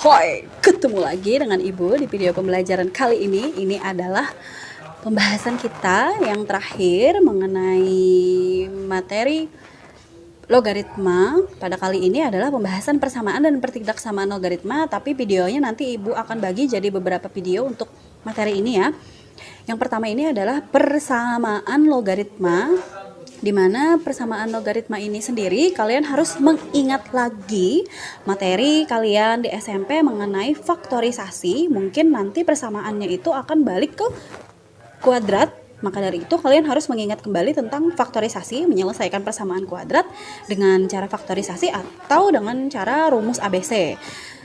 Hai, ketemu lagi dengan Ibu di video pembelajaran kali ini. Ini adalah pembahasan kita yang terakhir mengenai materi logaritma. Pada kali ini adalah pembahasan persamaan dan pertidaksamaan logaritma, tapi videonya nanti Ibu akan bagi jadi beberapa video untuk materi ini ya. Yang pertama ini adalah persamaan logaritma, di mana persamaan logaritma ini sendiri kalian harus mengingat lagi materi kalian di SMP mengenai faktorisasi. Mungkin nanti persamaannya itu akan balik ke kuadrat, maka dari itu kalian harus mengingat kembali tentang faktorisasi, menyelesaikan persamaan kuadrat dengan cara faktorisasi atau dengan cara rumus ABC.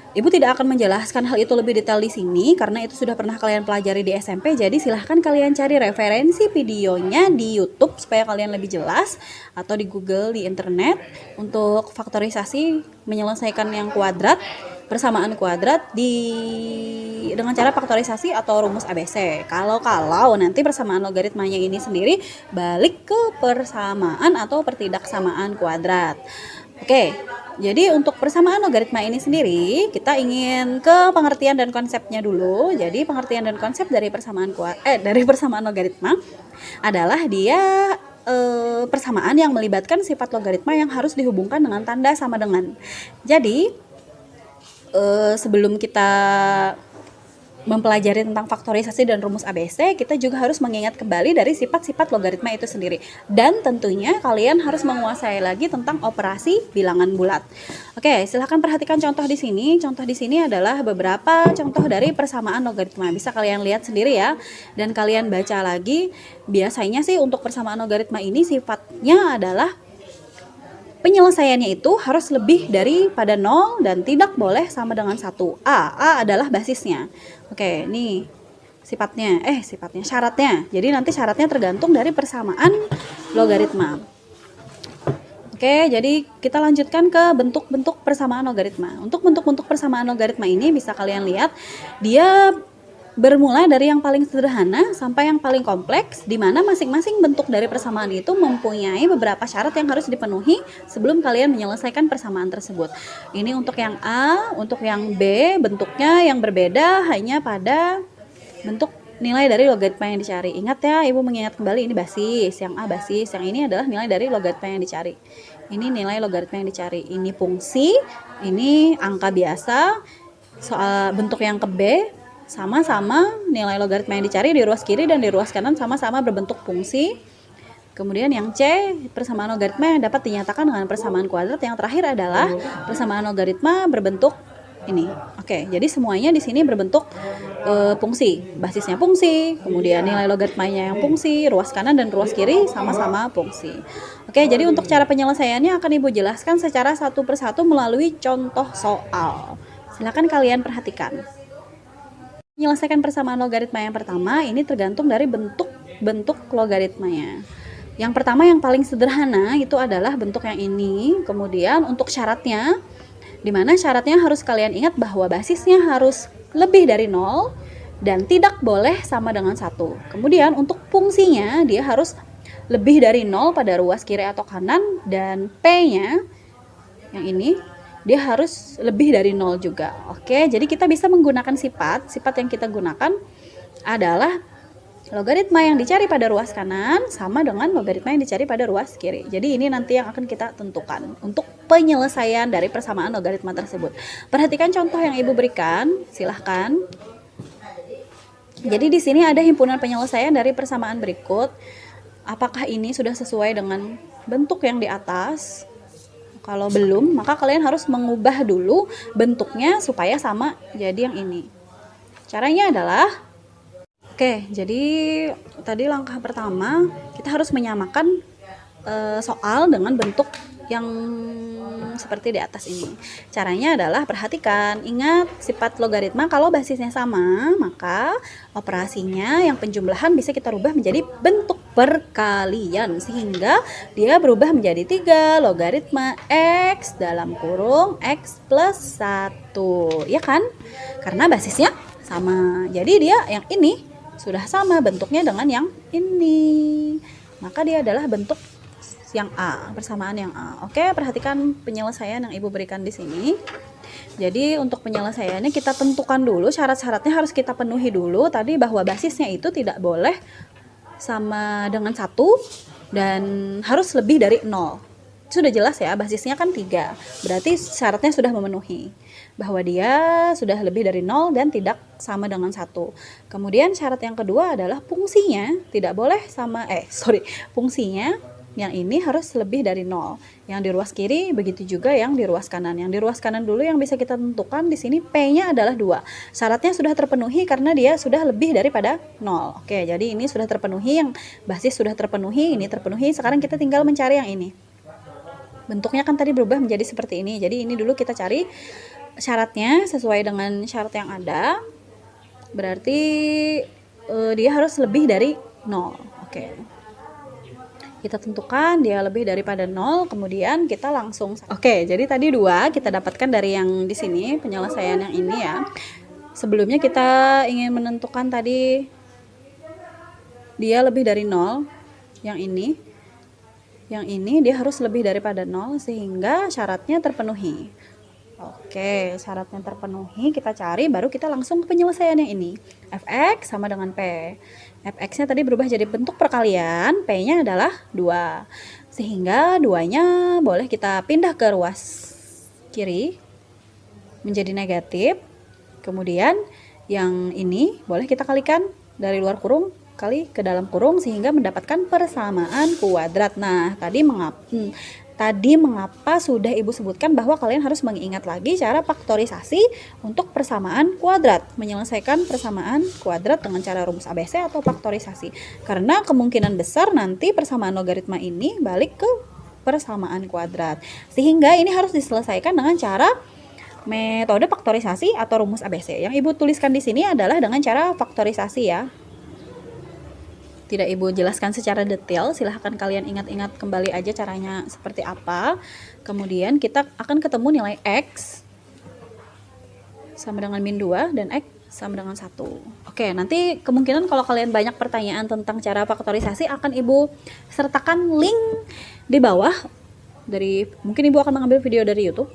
Ibu tidak akan menjelaskan hal itu lebih detail di sini karena itu sudah pernah kalian pelajari di SMP. Jadi silahkan kalian cari referensi videonya di YouTube supaya kalian lebih jelas, atau di Google, di internet, untuk faktorisasi menyelesaikan yang kuadrat, persamaan kuadrat dengan cara faktorisasi atau rumus ABC. Kalau nanti persamaan logaritmanya ini sendiri balik ke persamaan atau pertidaksamaan kuadrat. Oke, jadi untuk persamaan logaritma ini sendiri kita ingin ke pengertian dan konsepnya dulu. Jadi pengertian dan konsep dari persamaan logaritma adalah dia persamaan yang melibatkan sifat logaritma yang harus dihubungkan dengan tanda sama dengan. Jadi sebelum kita mempelajari tentang faktorisasi dan rumus ABC, kita juga harus mengingat kembali dari sifat-sifat logaritma itu sendiri. Dan tentunya kalian harus menguasai lagi tentang operasi bilangan bulat. Oke, silahkan perhatikan contoh di sini. Contoh di sini adalah beberapa contoh dari persamaan logaritma. Bisa kalian lihat sendiri ya, dan kalian baca lagi. Biasanya sih untuk persamaan logaritma ini sifatnya adalah penyelesaiannya itu harus lebih daripada 0 dan tidak boleh sama dengan 1. A adalah basisnya. Oke, nih syaratnya. Jadi nanti syaratnya tergantung dari persamaan logaritma. Oke, jadi kita lanjutkan ke bentuk-bentuk persamaan logaritma. Untuk bentuk-bentuk persamaan logaritma ini bisa kalian lihat, dia bermula dari yang paling sederhana sampai yang paling kompleks, di mana masing-masing bentuk dari persamaan itu mempunyai beberapa syarat yang harus dipenuhi sebelum kalian menyelesaikan persamaan tersebut. Ini untuk yang A, untuk yang B, bentuknya yang berbeda hanya pada bentuk nilai dari logaritma yang dicari. Ingat ya, Ibu mengingat kembali, ini basis, yang A basis, yang ini adalah nilai dari logaritma yang dicari. Ini nilai logaritma yang dicari. Ini fungsi, ini angka biasa. Soal bentuk yang ke B, sama-sama nilai logaritma yang dicari di ruas kiri dan di ruas kanan sama-sama berbentuk fungsi. Kemudian yang C, persamaan logaritma yang dapat dinyatakan dengan persamaan kuadrat. Yang terakhir adalah persamaan logaritma berbentuk ini. Oke, jadi semuanya di sini berbentuk fungsi. Basisnya fungsi, kemudian nilai logaritmanya yang fungsi, ruas kanan dan ruas kiri sama-sama fungsi. Oke, jadi untuk cara penyelesaiannya akan Ibu jelaskan secara satu persatu melalui contoh soal. Silakan kalian perhatikan. Menyelesaikan persamaan logaritma yang pertama ini tergantung dari bentuk logaritmanya. Yang pertama yang paling sederhana itu adalah bentuk yang ini. Kemudian untuk syaratnya, di mana syaratnya harus kalian ingat bahwa basisnya harus lebih dari 0 dan tidak boleh sama dengan 1. Kemudian untuk fungsinya dia harus lebih dari 0 pada ruas kiri atau kanan, dan P-nya yang ini dia harus lebih dari 0 juga. Oke, jadi kita bisa menggunakan sifat yang kita gunakan adalah logaritma yang dicari pada ruas kanan sama dengan logaritma yang dicari pada ruas kiri. Jadi ini nanti yang akan kita tentukan untuk penyelesaian dari persamaan logaritma tersebut. Perhatikan contoh yang Ibu berikan, silahkan. Jadi di sini ada himpunan penyelesaian dari persamaan berikut. Apakah ini sudah sesuai dengan bentuk yang di atas? Kalau belum, maka kalian harus mengubah dulu bentuknya supaya sama jadi yang ini. Caranya adalah, oke, jadi tadi langkah pertama kita harus menyamakan soal dengan bentuk yang seperti di atas ini. Caranya adalah perhatikan, ingat sifat logaritma kalau basisnya sama, maka operasinya yang penjumlahan bisa kita rubah menjadi bentuk perkalian sehingga dia berubah menjadi 3 logaritma X dalam kurung X plus 1, ya kan? Karena basisnya sama. Jadi dia yang ini sudah sama bentuknya dengan yang ini. Maka dia adalah bentuk yang A, persamaan yang A. Oke, perhatikan penyelesaian yang Ibu berikan di sini. Jadi untuk penyelesaiannya kita tentukan dulu syarat-syaratnya, harus kita penuhi dulu tadi, bahwa basisnya itu tidak boleh sama dengan 1 dan harus lebih dari 0. Sudah jelas ya, basisnya kan 3, berarti syaratnya sudah memenuhi, bahwa dia sudah lebih dari 0 dan tidak sama dengan 1. Kemudian syarat yang kedua adalah fungsinya tidak boleh sama, fungsinya yang ini harus lebih dari 0. Yang di ruas kiri begitu juga yang di ruas kanan. Yang di ruas kanan dulu yang bisa kita tentukan di sini P-nya adalah 2. Syaratnya sudah terpenuhi karena dia sudah lebih daripada 0. Oke, jadi ini sudah terpenuhi, yang basis sudah terpenuhi, ini terpenuhi. Sekarang kita tinggal mencari yang ini. Bentuknya kan tadi berubah menjadi seperti ini. Jadi ini dulu kita cari syaratnya sesuai dengan syarat yang ada. Berarti dia harus lebih dari 0. Oke. Kita tentukan dia lebih daripada 0, kemudian kita langsung. Oke, jadi tadi 2 kita dapatkan dari yang di sini, penyelesaian yang ini ya. Sebelumnya kita ingin menentukan tadi dia lebih dari 0, yang ini. Yang ini dia harus lebih daripada 0 sehingga syaratnya terpenuhi. Oke, syaratnya terpenuhi, kita cari, baru kita langsung ke penyelesaian yang ini. Fx sama dengan P. Fx-nya tadi berubah jadi bentuk perkalian, P-nya adalah 2. Sehingga 2-nya boleh kita pindah ke ruas kiri menjadi negatif. Kemudian yang ini boleh kita kalikan dari luar kurung kali ke dalam kurung sehingga mendapatkan persamaan kuadrat. Nah, tadi mengapa sudah Ibu sebutkan bahwa kalian harus mengingat lagi cara faktorisasi untuk persamaan kuadrat, menyelesaikan persamaan kuadrat dengan cara rumus ABC atau faktorisasi. Karena kemungkinan besar nanti persamaan logaritma ini balik ke persamaan kuadrat. Sehingga ini harus diselesaikan dengan cara metode faktorisasi atau rumus ABC. Yang Ibu tuliskan di sini adalah dengan cara faktorisasi ya. Tidak Ibu jelaskan secara detail, silahkan kalian ingat-ingat kembali aja caranya seperti apa. Kemudian kita akan ketemu nilai X sama dengan min 2 dan X sama dengan 1. Oke, nanti kemungkinan kalau kalian banyak pertanyaan tentang cara faktorisasi akan Ibu sertakan link di bawah. Mungkin Ibu akan mengambil video dari YouTube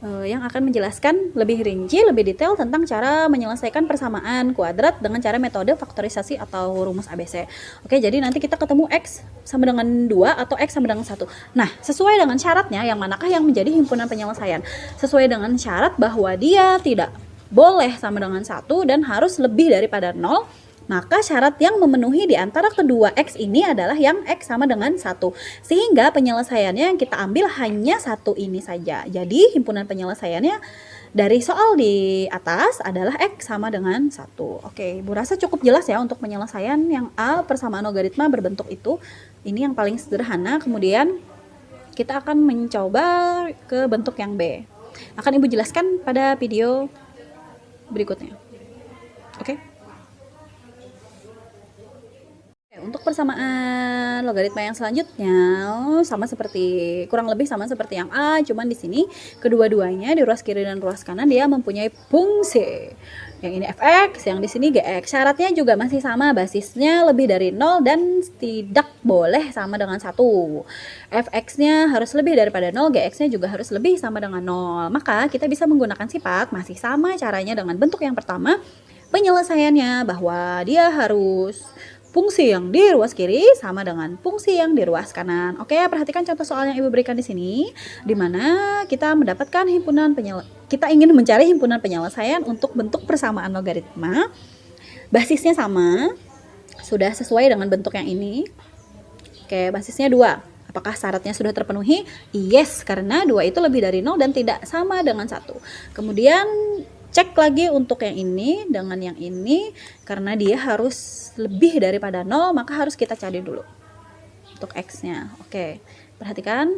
yang akan menjelaskan lebih rinci, lebih detail tentang cara menyelesaikan persamaan kuadrat dengan cara metode faktorisasi atau rumus ABC. Oke, jadi nanti kita ketemu X sama dengan 2 atau X sama dengan 1. Nah, sesuai dengan syaratnya, yang manakah yang menjadi himpunan penyelesaian? Sesuai dengan syarat bahwa dia tidak boleh sama dengan 1 dan harus lebih daripada 0. Maka syarat yang memenuhi di antara kedua X ini adalah yang X sama dengan 1. Sehingga penyelesaiannya yang kita ambil hanya 1 ini saja. Jadi himpunan penyelesaiannya dari soal di atas adalah X sama dengan 1. Oke, Ibu rasa cukup jelas ya untuk penyelesaian yang A, persamaan logaritma berbentuk itu. Ini yang paling sederhana. Kemudian kita akan mencoba ke bentuk yang B. Akan Ibu jelaskan pada video berikutnya. Oke. Untuk persamaan logaritma yang selanjutnya kurang lebih sama seperti yang A, cuman di sini kedua-duanya di ruas kiri dan ruas kanan dia mempunyai fungsi. Yang ini fx, yang di sini gx. Syaratnya juga masih sama, basisnya lebih dari 0 dan tidak boleh sama dengan 1. Fx-nya harus lebih daripada 0, gx-nya juga harus lebih sama dengan 0. Maka kita bisa menggunakan sifat masih sama caranya dengan bentuk yang pertama. Penyelesaiannya bahwa dia harus fungsi yang di ruas kiri sama dengan fungsi yang di ruas kanan. Oke, perhatikan contoh soal yang Ibu berikan di sini, di mana kita mendapatkan kita ingin mencari himpunan penyelesaian untuk bentuk persamaan logaritma. Basisnya sama, sudah sesuai dengan bentuk yang ini. Oke, basisnya 2. Apakah syaratnya sudah terpenuhi? Yes, karena 2 itu lebih dari 0 dan tidak sama dengan 1. Kemudian cek lagi untuk yang ini dengan yang ini, karena dia harus lebih daripada 0, maka harus kita cari dulu untuk X-nya. Oke, perhatikan.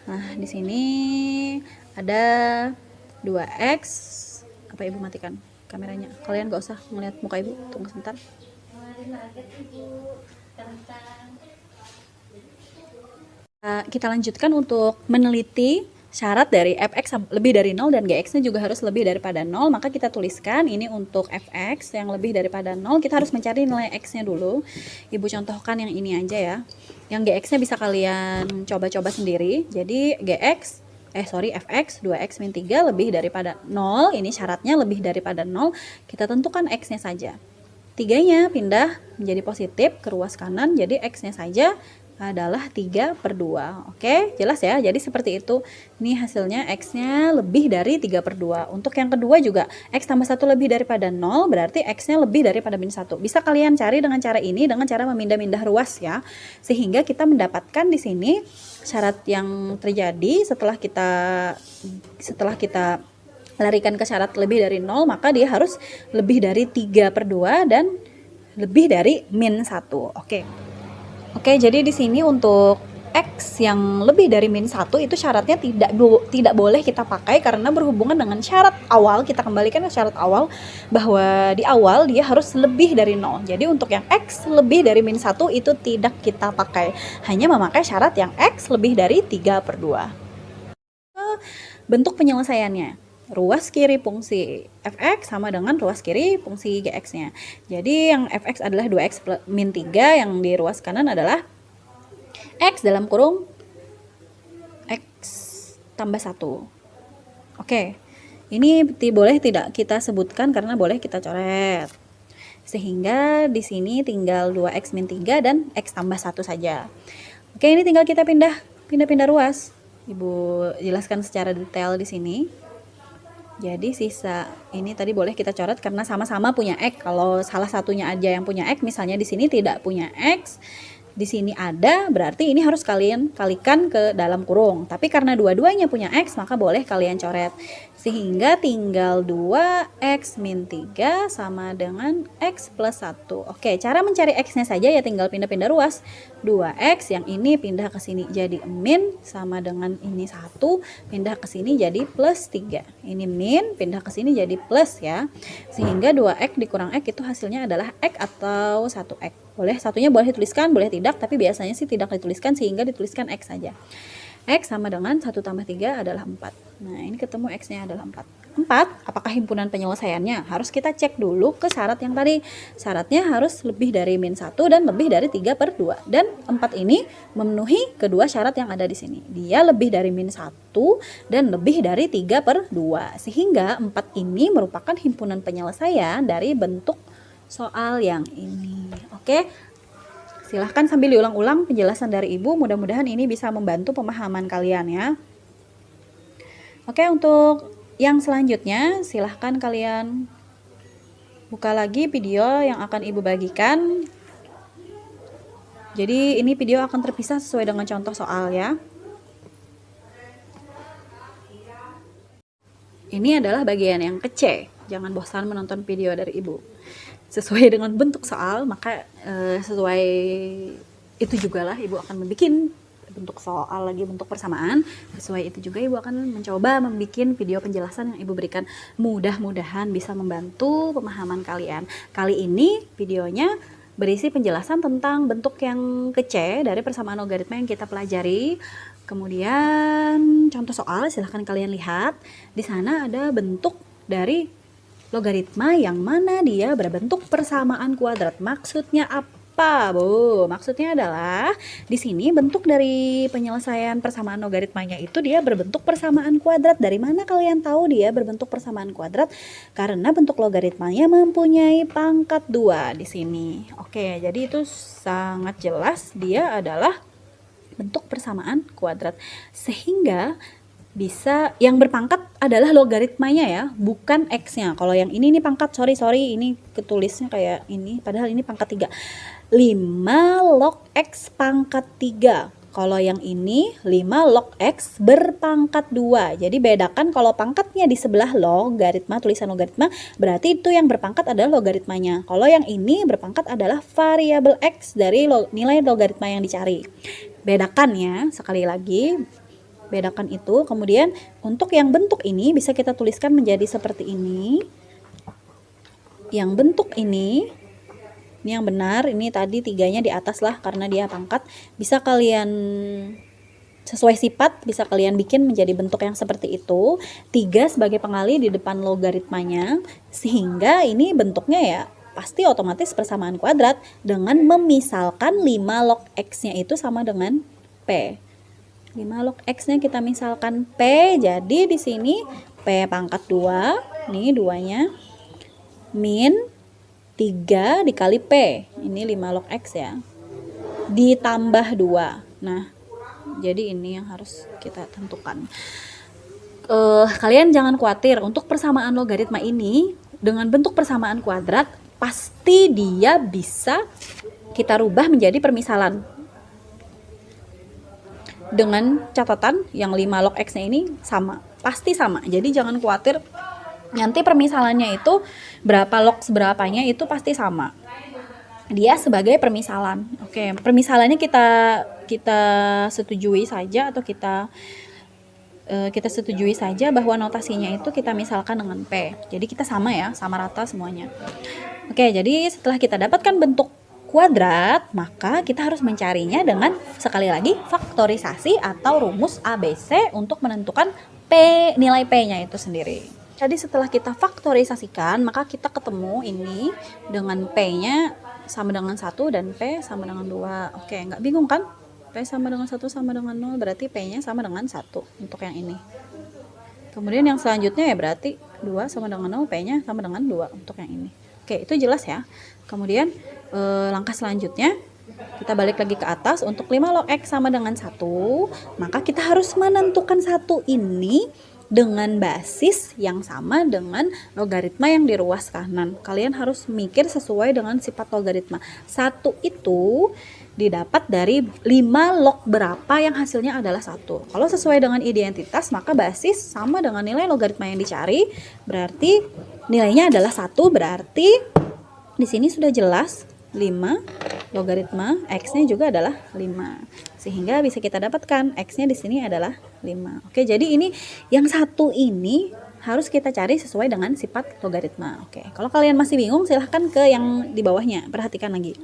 Nah, di sini ada 2X. Apa Ibu matikan kameranya? Kalian gak usah melihat muka Ibu, tunggu sebentar. Kita lanjutkan untuk meneliti syarat dari fx lebih dari 0 dan gx-nya juga harus lebih daripada 0. Maka kita tuliskan ini untuk fx yang lebih daripada 0, kita harus mencari nilai x-nya dulu. Ibu contohkan yang ini aja ya. Yang gx-nya bisa kalian coba-coba sendiri. Jadi gx fx 2x min 3 lebih daripada 0, ini syaratnya lebih daripada 0, kita tentukan x-nya saja. 3-nya pindah menjadi positif ke ruas kanan, jadi x-nya saja adalah 3/2. Oke, jelas ya? Jadi seperti itu. Ini hasilnya x-nya lebih dari 3/2. Untuk yang kedua juga, x tambah 1 lebih daripada 0, berarti x-nya lebih daripada min 1. Bisa kalian cari dengan cara ini, dengan cara memindah-mindah ruas ya. Sehingga kita mendapatkan di sini syarat yang terjadi setelah kita larikan ke syarat lebih dari 0, maka dia harus lebih dari 3/2 dan lebih dari min 1. Oke, jadi di sini untuk x yang lebih dari min 1 itu syaratnya tidak boleh kita pakai karena berhubungan dengan syarat awal. Kita kembalikan ke syarat awal bahwa di awal dia harus lebih dari 0. Jadi untuk yang x lebih dari min 1 itu tidak kita pakai. Hanya memakai syarat yang x lebih dari 3/2. Bentuk penyelesaiannya. Ruas kiri fungsi fx sama dengan ruas kiri fungsi gx-nya. Jadi yang fx adalah 2x min 3, yang di ruas kanan adalah x dalam kurung x tambah 1. Oke, ini boleh tidak kita sebutkan karena boleh kita coret. Sehingga di sini tinggal 2x min 3 dan x tambah 1 saja. Oke, ini tinggal kita pindah ruas. Ibu jelaskan secara detail di sini. Jadi sisa ini tadi boleh kita coret karena sama-sama punya x. Kalau salah satunya aja yang punya x, misalnya di sini tidak punya x, di sini ada, berarti ini harus kalian kalikan ke dalam kurung. Tapi karena dua-duanya punya x, maka boleh kalian coret. Sehingga tinggal 2x min 3 sama dengan x plus 1. Oke, cara mencari x-nya saja ya tinggal pindah-pindah ruas. 2x yang ini pindah ke sini jadi min sama dengan ini 1, pindah ke sini jadi plus 3. Ini min, pindah ke sini jadi plus ya. Sehingga 2x dikurang x itu hasilnya adalah x atau 1x. Boleh, satunya boleh dituliskan, boleh tidak, tapi biasanya sih tidak dituliskan sehingga dituliskan x saja. X sama dengan 1 tambah 3 adalah 4. Nah, ini ketemu x-nya adalah 4. 4, apakah himpunan penyelesaiannya? Harus kita cek dulu ke syarat yang tadi. Syaratnya harus lebih dari min 1 dan lebih dari 3/2. Dan 4 ini memenuhi kedua syarat yang ada di sini. Dia lebih dari min 1 dan lebih dari 3/2. Sehingga 4 ini merupakan himpunan penyelesaian dari bentuk soal yang ini. Oke, silahkan sambil diulang-ulang penjelasan dari Ibu. Mudah-mudahan ini bisa membantu pemahaman kalian ya. Oke, untuk yang selanjutnya silahkan kalian buka lagi video yang akan Ibu bagikan. Jadi ini video akan terpisah sesuai dengan contoh soal ya. Ini adalah bagian yang ke C. Jangan bosan menonton video dari Ibu. Sesuai dengan bentuk soal, maka sesuai itu juga lah Ibu akan membuat bentuk soal lagi, bentuk persamaan. Sesuai itu juga Ibu akan mencoba membuat video penjelasan yang Ibu berikan. Mudah-mudahan bisa membantu pemahaman kalian. Kali ini videonya berisi penjelasan tentang bentuk yang ke C dari persamaan logaritma yang kita pelajari. Kemudian contoh soal silahkan kalian lihat. Di sana ada bentuk dari logaritma yang mana dia berbentuk persamaan kuadrat. Maksudnya apa, Bu? Maksudnya adalah di sini bentuk dari penyelesaian persamaan logaritmanya itu dia berbentuk persamaan kuadrat. Dari mana kalian tahu dia berbentuk persamaan kuadrat? Karena bentuk logaritmanya mempunyai pangkat 2 di sini. Oke, jadi itu sangat jelas dia adalah bentuk persamaan kuadrat. Sehingga bisa yang berpangkat adalah logaritmanya ya, bukan x-nya. Kalau yang ini pangkat, sorry ini ketulisnya kayak ini, padahal ini pangkat 3. 5 log x pangkat 3. Kalau yang ini 5 log x berpangkat 2. Jadi bedakan kalau pangkatnya di sebelah logaritma, tulisan logaritma, berarti itu yang berpangkat adalah logaritmanya. Kalau yang ini berpangkat adalah variabel x dari nilai logaritma yang dicari. Bedakan ya, sekali lagi bedakan itu. Kemudian untuk yang bentuk ini bisa kita tuliskan menjadi seperti ini. Yang bentuk ini yang benar, ini tadi 3-nya di atas lah karena dia pangkat. Bisa kalian sesuai sifat, bisa kalian bikin menjadi bentuk yang seperti itu. 3 sebagai pengali di depan logaritmanya, sehingga ini bentuknya ya pasti otomatis persamaan kuadrat dengan memisalkan 5 log x-nya itu sama dengan P. 5 log X-nya kita misalkan P, jadi di sini P pangkat 2, nih 2-nya, min 3 dikali P, ini 5 log X ya, ditambah 2. Nah, jadi ini yang harus kita tentukan. Kalian jangan khawatir, untuk persamaan logaritma ini dengan bentuk persamaan kuadrat, pasti dia bisa kita rubah menjadi permisalan. Dengan catatan yang 5 log X-nya ini sama, pasti sama. Jadi jangan khawatir, nanti permisalannya itu berapa log seberapanya itu pasti sama. Dia sebagai permisalan. Oke, permisalannya kita setujui saja, atau kita setujui saja bahwa notasinya itu kita misalkan dengan P. Jadi kita sama ya, sama rata semuanya. Oke, jadi setelah kita dapatkan bentuk kuadrat, maka kita harus mencarinya dengan, sekali lagi, faktorisasi atau rumus ABC untuk menentukan P, nilai P-nya itu sendiri. Jadi setelah kita faktorisasikan, maka kita ketemu ini dengan P-nya sama dengan 1 dan P sama dengan 2. Oke, nggak bingung kan? P sama dengan 1 sama dengan 0, berarti P-nya sama dengan 1 untuk yang ini. Kemudian yang selanjutnya ya berarti 2 sama dengan 0, P-nya sama dengan 2 untuk yang ini. Oke, itu jelas ya. Kemudian langkah selanjutnya kita balik lagi ke atas. Untuk 5 log X sama dengan 1, maka kita harus menentukan 1 ini dengan basis yang sama dengan logaritma yang di ruas kanan. Kalian harus mikir sesuai dengan sifat logaritma. 1 itu didapat dari 5 log berapa yang hasilnya adalah 1. Kalau sesuai dengan identitas, maka basis sama dengan nilai logaritma yang dicari, berarti nilainya adalah 1, berarti di sini sudah jelas 5 logaritma X-nya juga adalah 5. Sehingga bisa kita dapatkan X-nya di sini adalah 5. Oke, jadi ini yang 1 ini harus kita cari sesuai dengan sifat logaritma. Oke, kalau kalian masih bingung, silahkan ke yang di bawahnya. Perhatikan lagi.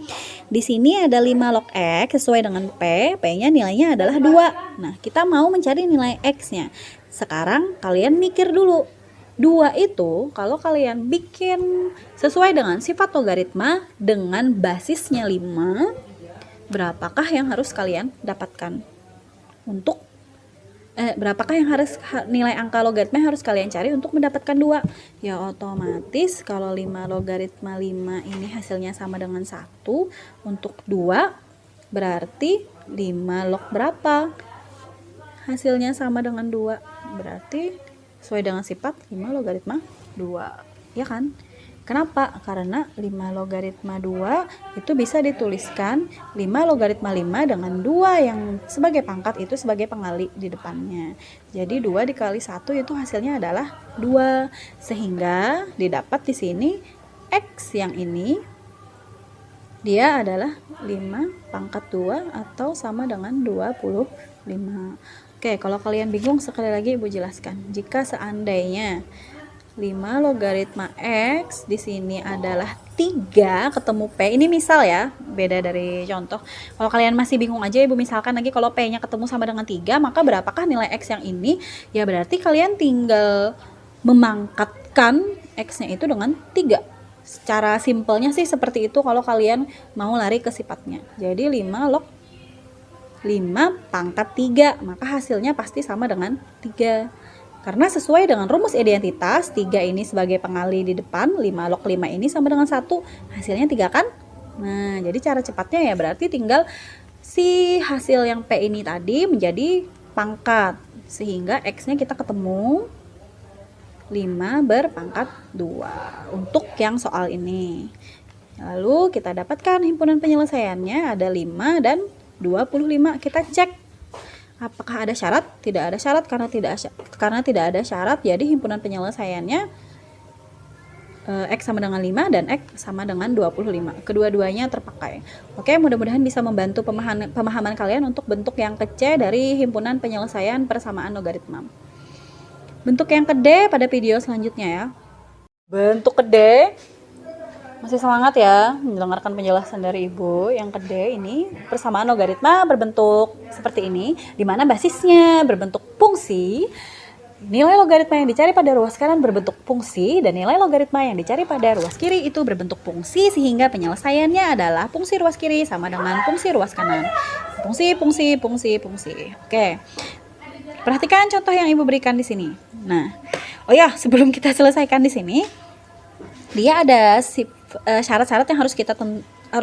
Di sini ada 5 log X sesuai dengan P. P-nya nilainya adalah 2. Nah, kita mau mencari nilai X-nya. Sekarang kalian mikir dulu. 2 itu kalau kalian bikin sesuai dengan sifat logaritma dengan basisnya 5, berapakah yang harus kalian dapatkan? Untuk berapakah yang harus nilai angka logaritma yang harus kalian cari untuk mendapatkan 2? Ya otomatis kalau 5 logaritma 5 ini hasilnya sama dengan 1, untuk 2 berarti 5 log berapa? Hasilnya sama dengan 2, berarti sesuai dengan sifat 5 logaritma 2, ya kan? Kenapa? Karena 5 logaritma 2 itu bisa dituliskan 5 logaritma 5 dengan 2 yang sebagai pangkat itu sebagai pengali di depannya. Jadi 2 dikali 1 itu hasilnya adalah 2. Sehingga didapat di sini X yang ini dia adalah 5 pangkat 2 atau sama dengan 25. Oke, kalau kalian bingung, sekali lagi Ibu jelaskan. Jika seandainya 5 logaritma X di sini adalah 3 ketemu P, ini misal ya, beda dari contoh. Kalau kalian masih bingung aja, Ibu misalkan lagi kalau P-nya ketemu sama dengan 3, maka berapakah nilai X yang ini? Ya berarti kalian tinggal memangkatkan X-nya itu dengan 3. Secara simpelnya sih seperti itu kalau kalian mau lari ke sifatnya. Jadi 5 log 5 pangkat 3, maka hasilnya pasti sama dengan 3. Karena sesuai dengan rumus identitas, 3 ini sebagai pengali di depan, 5 log 5 ini sama dengan 1, hasilnya 3 kan? Nah, jadi cara cepatnya ya berarti tinggal si hasil yang P ini tadi menjadi pangkat, sehingga X-nya kita ketemu 5 berpangkat 2 untuk yang soal ini. Lalu kita dapatkan himpunan penyelesaiannya ada 5 dan 25. Kita cek apakah ada syarat? Tidak ada syarat. Karena tidak ada syarat, jadi himpunan penyelesaiannya X sama dengan 5 dan X sama dengan 25. Kedua-duanya terpakai. Oke, mudah-mudahan bisa membantu pemahaman kalian untuk bentuk yang ke-C dari himpunan penyelesaian persamaan logaritma. Bentuk yang ke-D pada video selanjutnya ya. Bentuk ke-D, masih semangat ya mendengarkan penjelasan dari Ibu. Yang ke-D ini persamaan logaritma berbentuk seperti ini, di mana basisnya berbentuk fungsi. Nilai logaritma yang dicari pada ruas kanan berbentuk fungsi, dan nilai logaritma yang dicari pada ruas kiri itu berbentuk fungsi, sehingga penyelesaiannya adalah fungsi ruas kiri sama dengan fungsi ruas kanan. fungsi. Oke. Perhatikan contoh yang Ibu berikan di sini. Nah, oh ya, sebelum kita selesaikan di sini, dia ada syarat-syarat yang harus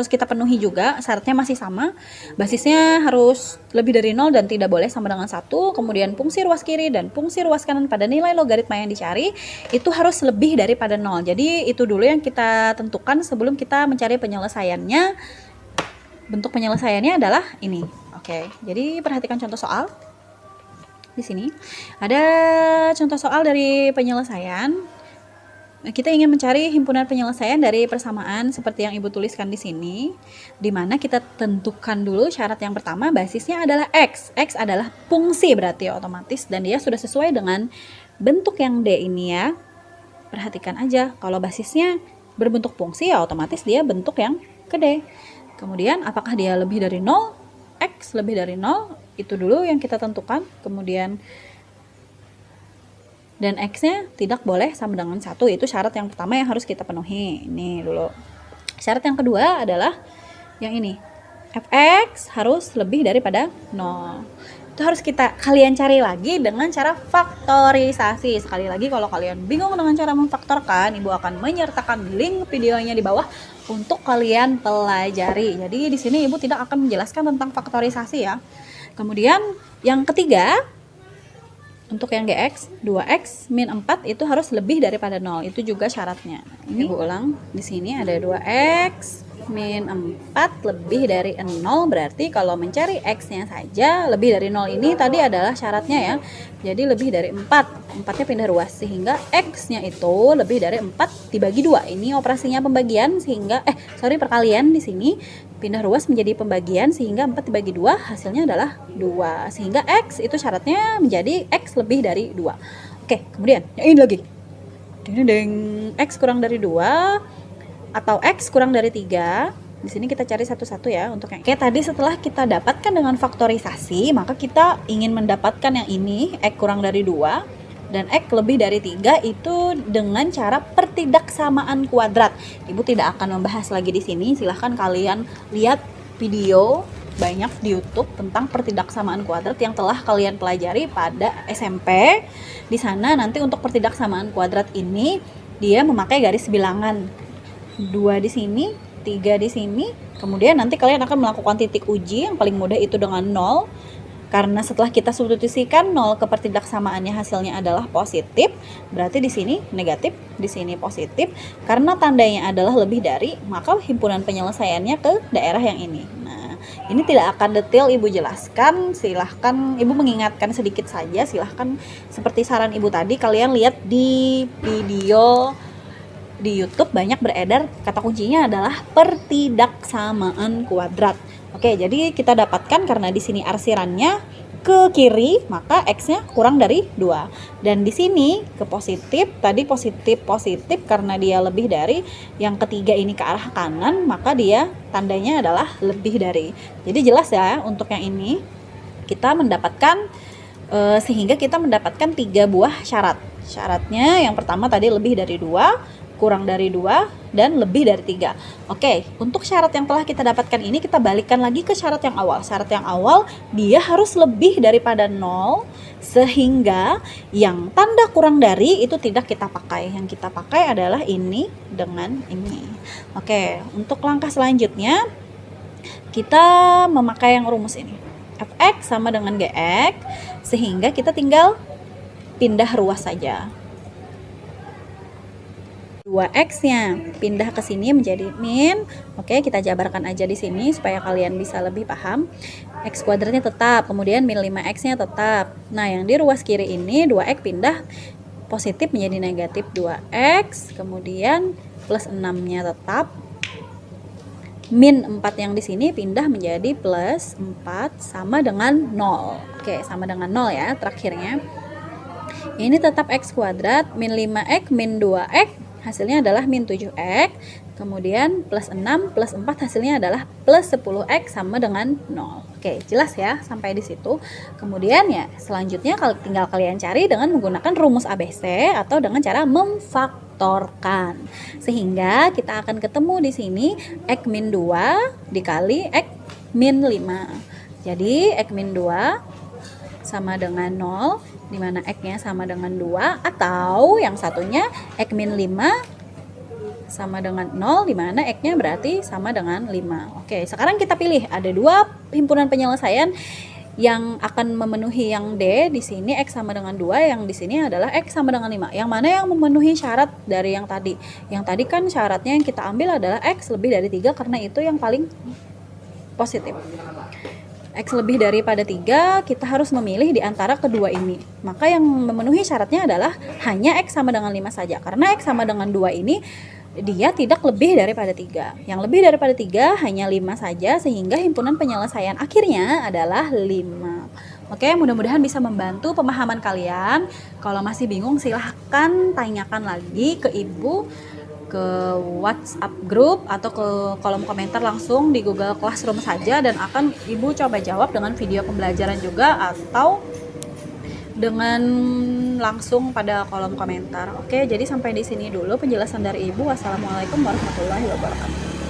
kita penuhi juga. Syaratnya masih sama. Basisnya harus lebih dari 0 dan tidak boleh sama dengan 1. Kemudian fungsi ruas kiri dan fungsi ruas kanan pada nilai logaritma yang dicari itu harus lebih daripada 0. Jadi itu dulu yang kita tentukan sebelum kita mencari penyelesaiannya. Bentuk penyelesaiannya adalah ini. Oke. Jadi perhatikan contoh soal. Di sini ada contoh soal dari penyelesaian. Kita ingin mencari himpunan penyelesaian dari persamaan seperti yang Ibu tuliskan di sini, di mana kita tentukan dulu syarat yang pertama, basisnya adalah X. X adalah fungsi berarti otomatis, dan dia sudah sesuai dengan bentuk yang D ini ya. Perhatikan aja, kalau basisnya berbentuk fungsi ya otomatis dia bentuk yang ke D. Kemudian apakah dia lebih dari 0? X lebih dari 0, itu dulu yang kita tentukan. Kemudian dan X-nya tidak boleh sama dengan 1, itu syarat yang pertama yang harus kita penuhi. Ini dulu. Syarat yang kedua adalah yang ini. Fx harus lebih daripada 0. Itu harus kalian cari lagi dengan cara faktorisasi. Sekali lagi, kalau kalian bingung dengan cara memfaktorkan, Ibu akan menyertakan link videonya di bawah untuk kalian pelajari. Jadi di sini Ibu tidak akan menjelaskan tentang faktorisasi ya. Kemudian yang ketiga, untuk yang GX, 2X min 4 itu harus lebih daripada 0. Itu juga syaratnya. Ini Ibu ulang. Di sini ada 2X min 4 lebih dari 0. Berarti kalau mencari X-nya saja lebih dari 0 ini tadi adalah syaratnya ya. Jadi lebih dari 4. 4-nya pindah ruas. Sehingga X-nya itu lebih dari 4 dibagi 2. Ini operasinya pembagian sehingga perkalian di sini. Pindah ruas menjadi pembagian sehingga 4 dibagi 2 hasilnya adalah 2. Sehingga X itu syaratnya menjadi X lebih dari 2. Oke, kemudian yang ini lagi. X kurang dari 2 atau X kurang dari 3. Di sini kita cari satu-satu ya untuk yang. Oke, tadi setelah kita dapatkan dengan faktorisasi, maka kita ingin mendapatkan yang ini, X kurang dari 2 dan X lebih dari 3 itu dengan cara pertidaksamaan kuadrat. Ibu tidak akan membahas lagi di sini. Silahkan kalian lihat video banyak di YouTube tentang pertidaksamaan kuadrat yang telah kalian pelajari pada SMP. Di sana nanti untuk pertidaksamaan kuadrat ini dia memakai garis bilangan 2 di sini, 3 di sini. Kemudian nanti kalian akan melakukan titik uji yang paling mudah itu dengan 0. Karena setelah kita substitusikan 0 ke pertidaksamaannya hasilnya adalah positif, berarti di sini negatif, di sini positif. Karena tandanya adalah lebih dari, maka himpunan penyelesaiannya ke daerah yang ini. Nah, ini tidak akan detail Ibu jelaskan, silahkan Ibu mengingatkan sedikit saja. Silahkan seperti saran Ibu tadi, kalian lihat di video di YouTube banyak beredar, kata kuncinya adalah pertidaksamaan kuadrat. Oke, jadi kita dapatkan karena di sini arsirannya ke kiri, maka X-nya kurang dari 2. Dan di sini ke positif, tadi positif karena dia lebih dari. Yang ketiga ini ke arah kanan, maka dia tandanya adalah lebih dari. Jadi jelas ya, untuk yang ini kita mendapatkan sehingga kita mendapatkan 3 buah syarat. Syaratnya yang pertama tadi lebih dari 2, kurang dari 2, dan lebih dari 3. Oke, untuk syarat yang telah kita dapatkan ini kita balikkan lagi ke syarat yang awal. Syarat yang awal dia harus lebih daripada 0 sehingga yang tanda kurang dari itu tidak kita pakai. Yang kita pakai adalah ini dengan ini. Oke, untuk langkah selanjutnya kita memakai yang rumus ini. Fx sama dengan Gx sehingga kita tinggal pindah ruas saja. 2x-nya pindah ke sini menjadi min. Oke, kita jabarkan aja di sini supaya kalian bisa lebih paham. X kuadratnya tetap, kemudian min 5x-nya tetap. Nah, yang di ruas kiri ini 2x pindah positif menjadi negatif 2x, kemudian plus 6-nya tetap. Min 4 yang di sini pindah menjadi plus 4 sama dengan 0. Oke, sama dengan 0 ya terakhirnya. Ini tetap x kuadrat, min 5x, min 2x hasilnya adalah min 7x, kemudian plus 6 plus 4 hasilnya adalah plus 10x sama dengan 0. Oke, jelas ya sampai di situ. Kemudian ya selanjutnya tinggal kalian cari dengan menggunakan rumus ABC atau dengan cara memfaktorkan. Sehingga kita akan ketemu di sini x min 2 dikali x min 5. Jadi X min 2 sama dengan 0, di mana X-nya sama dengan 2, atau yang satunya X min 5 sama dengan 0, di mana X-nya berarti sama dengan 5. Oke, sekarang kita pilih. Ada dua himpunan penyelesaian yang akan memenuhi yang D di sini X sama dengan 2, yang di sini adalah X sama dengan 5. Yang mana yang memenuhi syarat dari yang tadi? Yang tadi kan syaratnya yang kita ambil adalah X lebih dari 3 karena itu yang paling positif. X lebih daripada 3, kita harus memilih di antara kedua ini. Maka yang memenuhi syaratnya adalah hanya X sama dengan 5 saja. Karena X sama dengan 2 ini dia tidak lebih daripada 3. Yang lebih daripada 3 hanya 5 saja, sehingga himpunan penyelesaian akhirnya adalah 5. Oke, mudah-mudahan bisa membantu pemahaman kalian. Kalau masih bingung silahkan tanyakan lagi ke Ibu, ke WhatsApp grup atau ke kolom komentar langsung di Google Classroom saja, dan akan Ibu coba jawab dengan video pembelajaran juga atau dengan langsung pada kolom komentar. Oke, jadi sampai di sini dulu penjelasan dari Ibu. Wassalamualaikum warahmatullahi wabarakatuh.